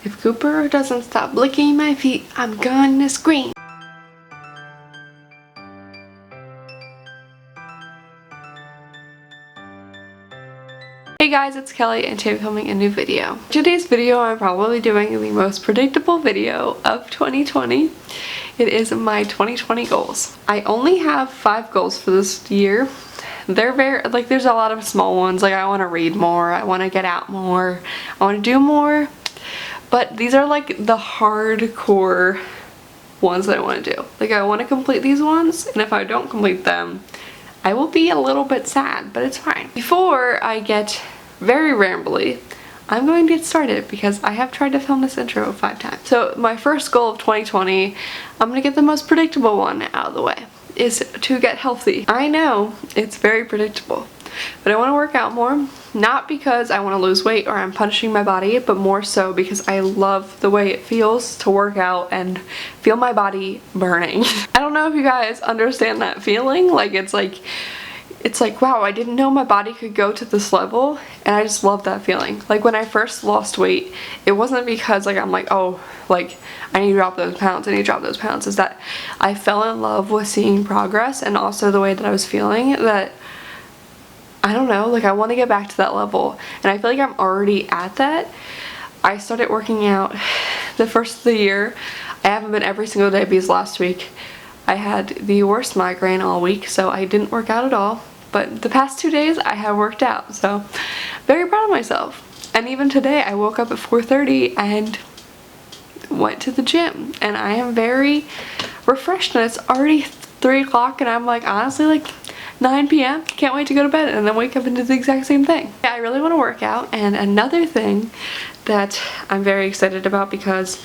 If Cooper doesn't stop licking my feet, I'm gonna scream. Hey guys, it's Kelly and today I'm filming a new video. Today's video I'm probably doing the most predictable video of 2020. It is my 2020 goals. I only have 5 goals for this year. They're very, like, there's a lot of small ones, like I want to read more, I want to get out more, I want to do more. But these are like the hardcore ones that I want to do. Like I want to complete these ones, and if I don't complete them, I will be a little bit sad, but it's fine. Before I get very rambly, I'm going to get started because I have tried to film this intro 5 times. So my first goal of 2020, I'm going to get the most predictable one out of the way, is to get healthy. I know it's very predictable, but I want to work out more, not because I want to lose weight or I'm punishing my body, but more so because I love the way it feels to work out and feel my body burning. I don't know if you guys understand that feeling. Like it's like wow, I didn't know my body could go to this level, and I just love that feeling. Like when I first lost weight, it wasn't because like I'm like, oh, like I need to drop those pounds, I need to drop those pounds. Is that I fell in love with seeing progress, and also the way that I was feeling, that I don't know, like I want to get back to that level, and I feel like I'm already at that. I started working out the first of the year. I haven't been every single day because last week I had the worst migraine all week, so I didn't work out at all. But the past 2 days I have worked out, so very proud of myself. And even today I woke up at 4:30 and went to the gym, and I am very refreshed, and it's already 3 o'clock, and I'm like, honestly, like 9 p.m. Can't wait to go to bed and then wake up and do the exact same thing. Yeah, I really want to work out. And another thing that I'm very excited about, because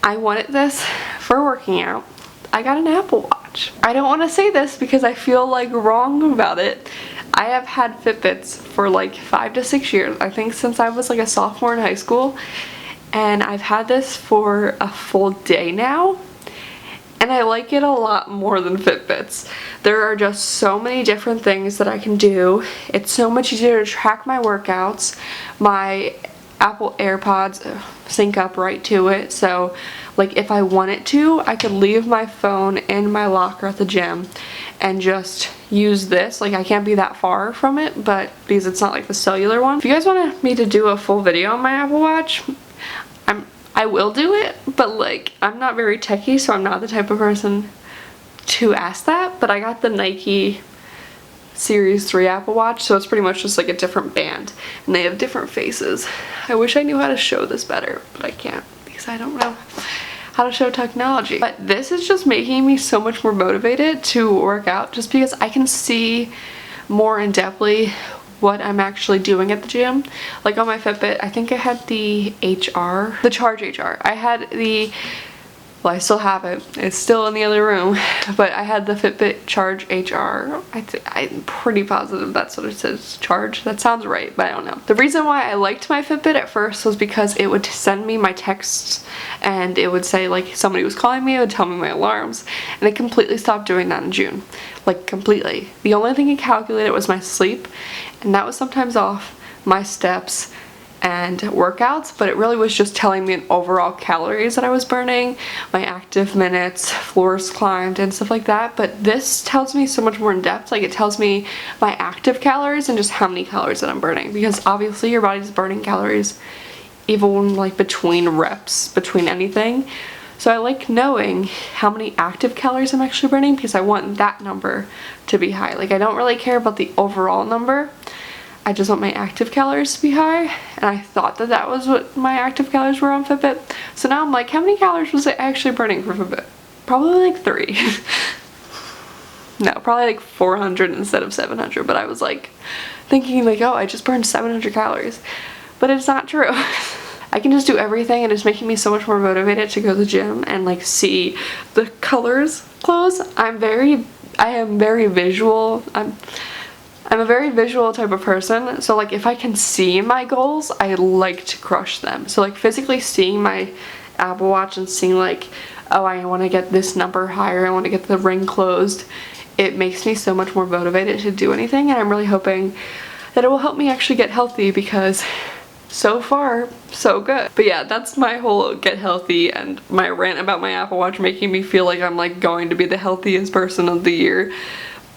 I wanted this for working out, I got an Apple Watch. I don't want to say this because I feel like wrong about it. I have had Fitbits for like 5 to 6 years, I think since I was like a sophomore in high school, and I've had this for a full day now. And I like it a lot more than Fitbits. There are just so many different things that I can do. It's so much easier to track my workouts. My Apple AirPods sync up right to it. So like if I wanted to, I could leave my phone in my locker at the gym and just use this. Like I can't be that far from it, but because it's not like the cellular one. If you guys want me to do a full video on my Apple Watch, I will do it, but like I'm not very techie, so I'm not the type of person to ask that. But I got the Nike Series 3 Apple Watch, so it's pretty much just like a different band, and they have different faces. I wish I knew how to show this better, but I can't because I don't know how to show technology. But this is just making me so much more motivated to work out, just because I can see more in depthly what I'm actually doing at the gym. Like on my Fitbit, I think I had the Charge HR. I had the, well, I still have it, it's still in the other room, but I had the Fitbit Charge HR. I'm pretty positive that's what it says, Charge. That sounds right, but I don't know. The reason why I liked my Fitbit at first was because it would send me my texts, and it would say like somebody was calling me, it would tell me my alarms, and it completely stopped doing that in June. Like completely. The only thing it calculated was my sleep, and that was sometimes off, my steps, and workouts, but it really was just telling me an overall calories that I was burning, my active minutes, floors climbed, and stuff like that. But this tells me so much more in depth. Like it tells me my active calories and just how many calories that I'm burning, because obviously your body's burning calories even like between reps, between anything. So I like knowing how many active calories I'm actually burning, because I want that number to be high. Like I don't really care about the overall number, I just want my active calories to be high, and I thought that that was what my active calories were on Fitbit. So now I'm like, how many calories was I actually burning for Fitbit? Probably like 3. No, probably like 400 instead of 700, but I was like thinking like, oh, I just burned 700 calories. But it's not true. I can just do everything, and it's making me so much more motivated to go to the gym and like see the colors close. I am very visual. I'm a very visual type of person, so like if I can see my goals, I like to crush them. So like physically seeing my Apple Watch and seeing like, oh, I want to get this number higher, I want to get the ring closed, it makes me so much more motivated to do anything, and I'm really hoping that it will help me actually get healthy, because so far, so good. But yeah, that's my whole get healthy and my rant about my Apple Watch making me feel like I'm like going to be the healthiest person of the year.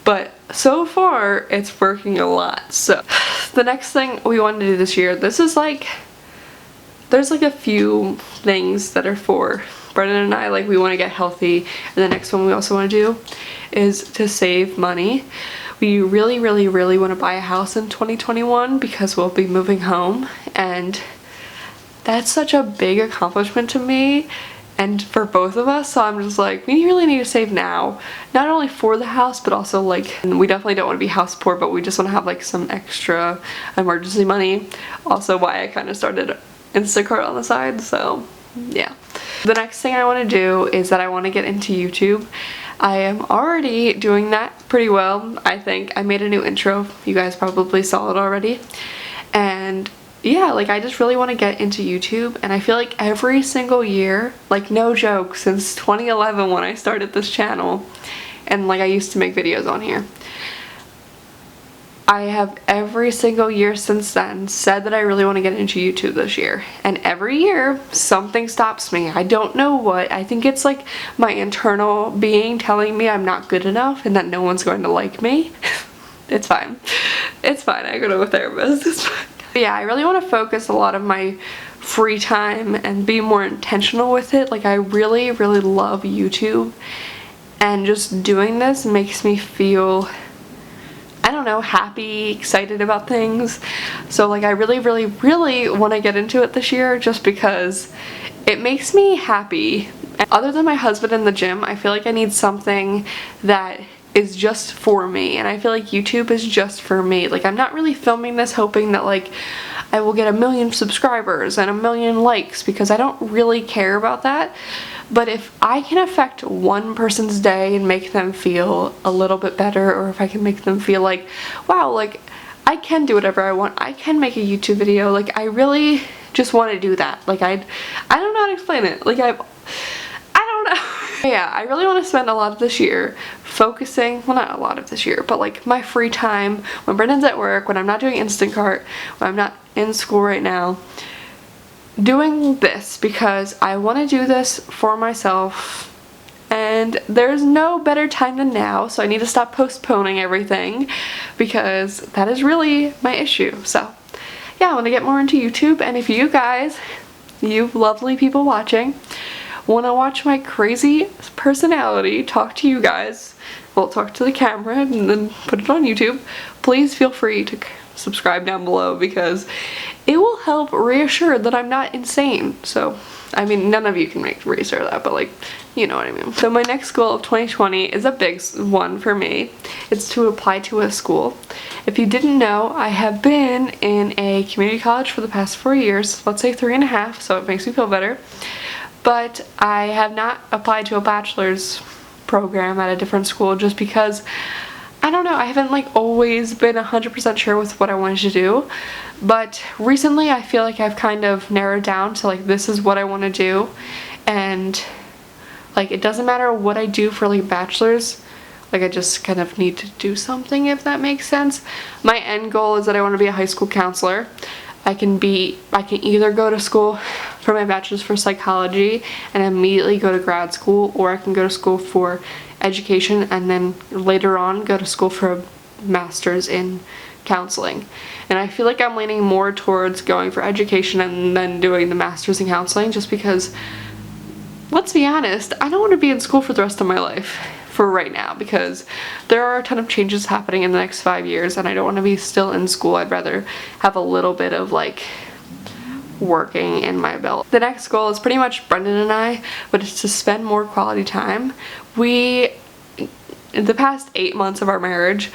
But so far, it's working a lot. So the next thing we want to do this year, this is like, there's like a few things that are for Brendan and I. Like, we want to get healthy, and the next one we also want to do is to save money. We really want to buy a house in 2021 because we'll be moving home, and that's such a big accomplishment to me and for both of us. So I'm just like, we really need to save now, not only for the house but also like, and we definitely don't want to be house poor, but we just want to have like some extra emergency money. Also why I kind of started Instacart on the side. So yeah, the next thing I want to do is that I want to get into YouTube. I am already doing that pretty well, I think. I made a new intro. You guys probably saw it already. And yeah, like, I just really want to get into YouTube, and I feel like every single year, like, no joke, since 2011 when I started this channel, and like I used to make videos on here, I have every single year since then said that I really want to get into YouTube this year. And every year, something stops me. I don't know what. I think it's like my internal being telling me I'm not good enough and that no one's going to like me. It's fine. It's fine. I go to a therapist. It's fine. But yeah, I really want to focus a lot of my free time and be more intentional with it. Like, I really love YouTube. And just doing this makes me feel, I don't know, happy, excited about things. So like, I really want to get into it this year just because it makes me happy. And other than my husband in the gym, I feel like I need something that is just for me, and I feel like YouTube is just for me. Like, I'm not really filming this hoping that like I will get 1 million subscribers and 1 million likes, because I don't really care about that. But if I can affect one person's day and make them feel a little bit better, or if I can make them feel like, wow, like, I can do whatever I want, I can make a YouTube video, like, I really just want to do that. Like, I don't know how to explain it. Like, I don't know. Yeah, I really want to spend a lot of this year focusing, well, not a lot of this year, but like my free time when Brendan's at work, when I'm not doing Instacart, when I'm not in school right now, doing this, because I want to do this for myself, and there's no better time than now. So I need to stop postponing everything, because that is really my issue. So yeah, I want to get more into YouTube, and if you guys, you lovely people watching, want to watch my crazy personality talk to you guys, well, talk to the camera and then put it on YouTube, please feel free to subscribe down below, because it will help reassure that I'm not insane. So, I mean, none of you can reassure that, but like, you know what I mean. So my next goal of 2020 is a big one for me. It's to apply to a school. If you didn't know, I have been in a community college for the past 4 years, let's say 3.5, so it makes me feel better. But I have not applied to a bachelor's program at a different school just because, I don't know, I haven't like always been 100% sure with what I wanted to do. But recently I feel like I've kind of narrowed down to like, this is what I want to do. And like, it doesn't matter what I do for like bachelor's, like, I just kind of need to do something, if that makes sense. My end goal is that I want to be a high school counselor. I can either go to school for my bachelor's for psychology and immediately go to grad school, or I can go to school for education and then later on go to school for a master's in counseling. And I feel like I'm leaning more towards going for education and then doing the master's in counseling, just because, let's be honest, I don't want to be in school for the rest of my life for right now, because there are a ton of changes happening in the next 5 years and I don't want to be still in school. I'd rather have a little bit of like working in my belt. The next goal is pretty much Brendan and I, but it's to spend more quality time. In the past 8 months of our marriage,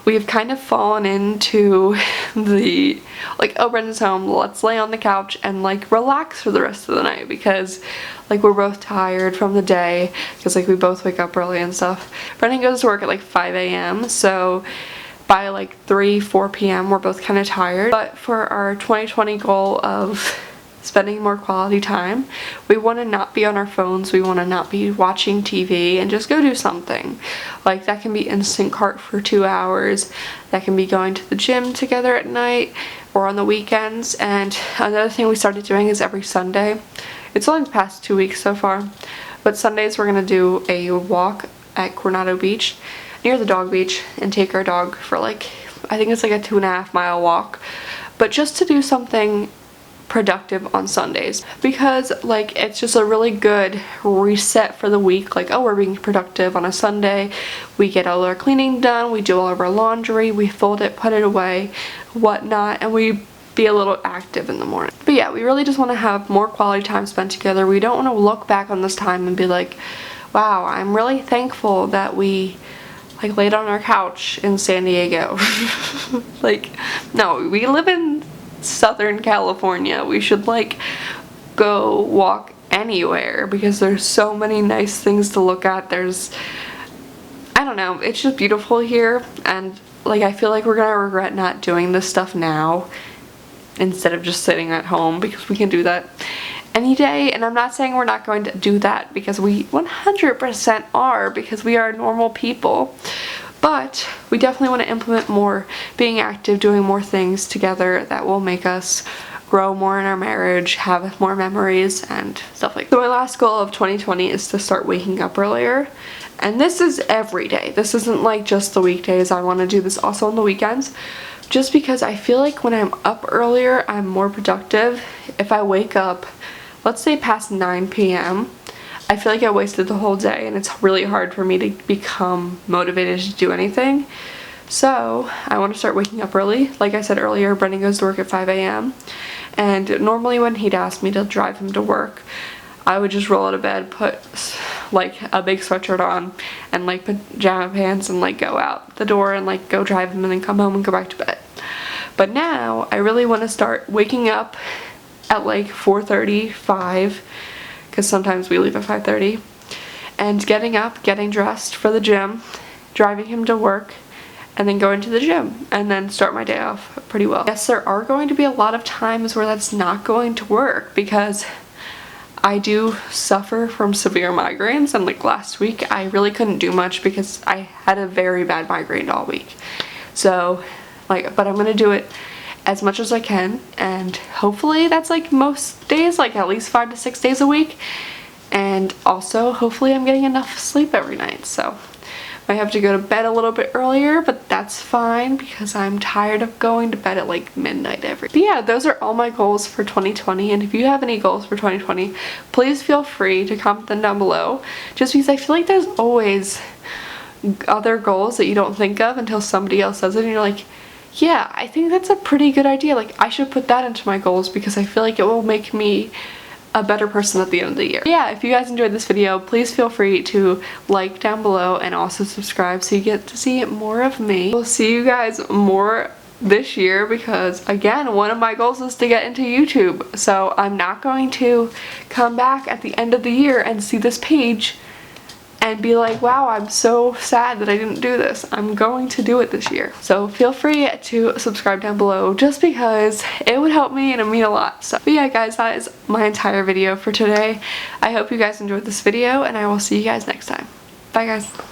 we've kind of fallen into the, like, oh, Brendan's home, let's lay on the couch and like relax for the rest of the night, because like we're both tired from the day, because like we both wake up early and stuff. Brendan goes to work at like 5 a.m. so by like 3-4 p.m. we're both kind of tired. But for our 2020 goal of spending more quality time, we want to not be on our phones, we want to not be watching TV, and just go do something. Like, that can be Instacart for 2 hours, that can be going to the gym together at night, or on the weekends. And another thing we started doing is every Sunday. It's only the past 2 weeks so far, but Sundays we're gonna do a walk at Coronado Beach near the dog beach and take our dog for like, I think it's like a 2.5 mile walk, but just to do something productive on Sundays, because like it's just a really good reset for the week. Like, oh, we're being productive on a Sunday, we get all our cleaning done, we do all of our laundry, we fold it, put it away, whatnot, and we be a little active in the morning. But yeah, we really just want to have more quality time spent together. We don't want to look back on this time and be like, wow, I'm really thankful that we like laid on our couch in San Diego. Like, no, we live in Southern California. We should like go walk anywhere because there's so many nice things to look at. There's, I don't know, it's just beautiful here, and like I feel like we're gonna regret not doing this stuff now instead of just sitting at home, because we can do that any day. And I'm not saying we're not going to do that, because we 100% are, because we are normal people. But we definitely want to implement more being active, doing more things together that will make us grow more in our marriage, have more memories and stuff like that. So my last goal of 2020 is to start waking up earlier. And this is every day. This isn't like just the weekdays. I want to do this also on the weekends, just because I feel like when I'm up earlier, I'm more productive. If I wake up, let's say past 9 p.m., I feel like I wasted the whole day, and it's really hard for me to become motivated to do anything. So I want to start waking up early. Like I said earlier, Brendan goes to work at 5 a.m. and normally when he'd ask me to drive him to work, I would just roll out of bed, put like a big sweatshirt on and like pajama pants and like go out the door and like go drive him and then come home and go back to bed. But now I really want to start waking up at like 4:30, 5, because sometimes we leave at 5:30, and getting up, getting dressed for the gym, driving him to work, and then going to the gym, and then start my day off pretty well. Yes, there are going to be a lot of times where that's not going to work, because I do suffer from severe migraines, and like last week I really couldn't do much because I had a very bad migraine all week. So like, but I'm gonna do it as much as I can, and hopefully that's like most days, like at least 5 to 6 days a week. And also hopefully I'm getting enough sleep every night. So I have to go to bed a little bit earlier, but that's fine because I'm tired of going to bed at like midnight But yeah, those are all my goals for 2020. And if you have any goals for 2020, please feel free to comment them down below, just because I feel like there's always other goals that you don't think of until somebody else says it and you're like, yeah, I think that's a pretty good idea. Like, I should put that into my goals because I feel like it will make me a better person at the end of the year. Yeah, if you guys enjoyed this video, please feel free to like down below and also subscribe so you get to see more of me. We'll see you guys more this year because, again, one of my goals is to get into YouTube. So I'm not going to come back at the end of the year and see this page and be like, wow, I'm so sad that I didn't do this. I'm going to do it this year. So feel free to subscribe down below just because it would help me and it would mean a lot. So, but yeah guys, that is my entire video for today. I hope you guys enjoyed this video and I will see you guys next time. Bye guys.